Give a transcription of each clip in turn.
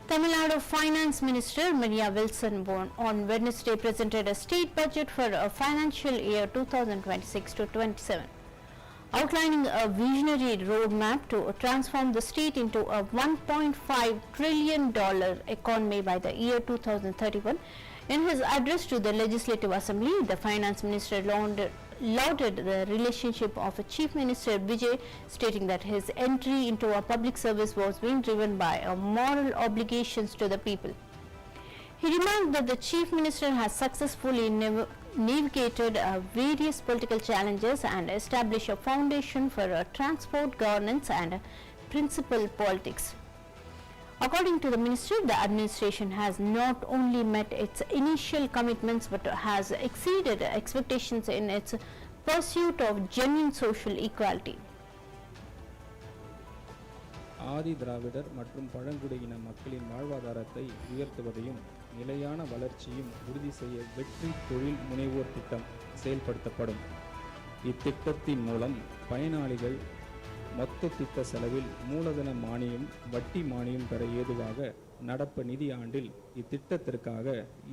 Tamil Nadu Finance Minister Maria Wilson-Boone on Wednesday presented a state budget for a financial year 2026 to 27, outlining a visionary roadmap to transform the state into a $1.5 trillion economy by the year 2031. In his address to the Legislative Assembly, the Finance Minister lauded the relationship of Chief Minister Vijay, stating that his entry into a public service was being driven by a moral obligations to the people. He remarked that the Chief Minister has successfully navigated various political challenges and established a foundation for transport governance and principal politics. According to the minister, the administration has not only met its initial commitments but has exceeded expectations in its pursuit of genuine social equality. Adi Dravidar மற்றும் பழங்குடியின மக்களின் வாழ்வாதாரத்தை உயர்த்துவதையும் நிலையான வளர்ச்சியும் உறுதி செய்ய வெற்றி தொழில் முனைவோர் திட்டம் செயல்படுத்தப்படும். இத்திட்டத்தின் மூலம் பயனாளிகள் மொத்த திட்ட செலவில் மூலதன மானியம், வட்டி மானியம் பெற ஏதுவாக நடப்பு நிதி ஆண்டில் இத்திட்டத்திற்காக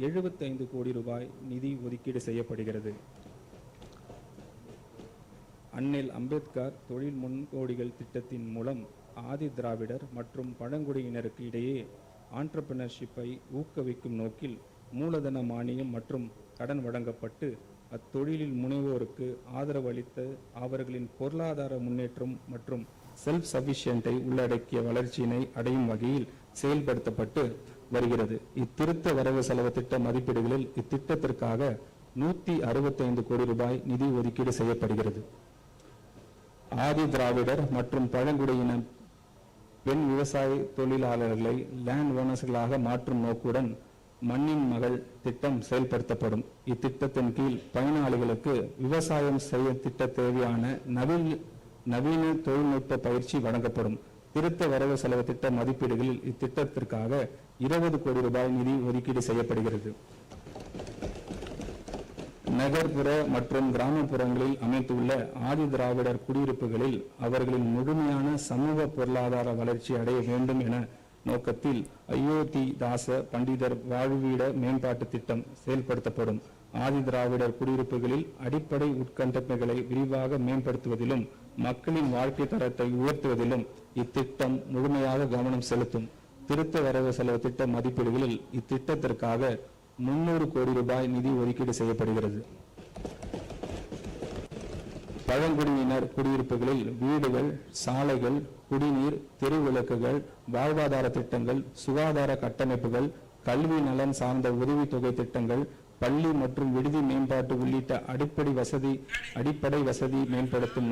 75 கோடி ரூபாய் நிதி ஒதுக்கீடு செய்யப்படுகிறது. அண்ணல் அம்பேத்கர் தொழில் முன்கோடிகள் திட்டத்தின் மூலம் ஆதி திராவிடர் மற்றும் பழங்குடியினருக்கு இடையே ஆண்டர்பிரினர்ஷிப்பை ஊக்குவிக்கும் நோக்கில் மூலதன மானியம் மற்றும் கடன் வழங்கப்பட்டு அத்தொழிலில் முனைவோருக்கு ஆதரவு அளித்து அவர்களின் பொருளாதார முன்னேற்றம் மற்றும் செல்ஃப் சஃபிஷியன்ட்டை உள்ளடக்கிய வளர்ச்சியினை அடையும் வகையில் செயல்படுத்தப்பட்டு வருகிறது. இத்திருத்த வரவு செலவு திட்ட மதிப்பீடுகளில் இத்திட்டத்திற்காக 165 கோடி ரூபாய் நிதி ஒதுக்கீடு செய்யப்படுகிறது. ஆதி திராவிடர் மற்றும் பழங்குடியின பெண் விவசாய தொழிலாளர்களை லேண்ட் ஓனர்ஸ்களாக மாற்றும் நோக்குடன் மண்ணின் மகள் திட்டம் செயல்படுத்தப்படும். இத்திட்டத்தின் கீழ் பயனாளிகளுக்கு விவசாயம் செய்ய திட்ட தேவையான நவீன தொழில்நுட்ப பயிற்சி வழங்கப்படும். திருத்த வரவு செலவு திட்ட மதிப்பீடுகளில் இத்திட்டத்திற்காக 20 கோடி ரூபாய் நிதி ஒதுக்கீடு செய்யப்படுகிறது. நகர்ப்புற மற்றும் கிராமப்புறங்களில் அமைத்துள்ள ஆதி திராவிடர் குடியிருப்புகளில் அவர்களின் முழுமையான சமூக பொருளாதார வளர்ச்சி அடைய வேண்டும் என நோக்கத்தில் அயோத்தி தாச பண்டிதர் வாழ்வீட மேம்பாட்டு திட்டம் செயல்படுத்தப்படும். ஆதி திராவிடர் குடியிருப்புகளில் அடிப்படை உட்கட்டமைப்புகளை விரிவாக மேம்படுத்துவதிலும் மக்களின் வாழ்க்கை தரத்தை உயர்த்துவதிலும் இத்திட்டம் முழுமையாக கவனம் செலுத்தும். திருத்த வரவு செலவு திட்ட மதிப்பீடுகளில் இத்திட்டத்திற்காக 300 கோடி ரூபாய் நிதி ஒதுக்கீடு செய்யப்படுகிறது. பழங்குடியினர் குடியிருப்புகளில் வீடுகள், சாலைகள், குடிநீர், தெருவிளக்குகள், வாழ்வாதார திட்டங்கள், சுகாதார கட்டமைப்புகள், கல்வி நலன் சார்ந்த உதவித்தொகை திட்டங்கள், பள்ளி மற்றும் விடுதி மேம்பாட்டு உள்ளிட்ட அடிப்படை வசதி மேம்படுத்தும்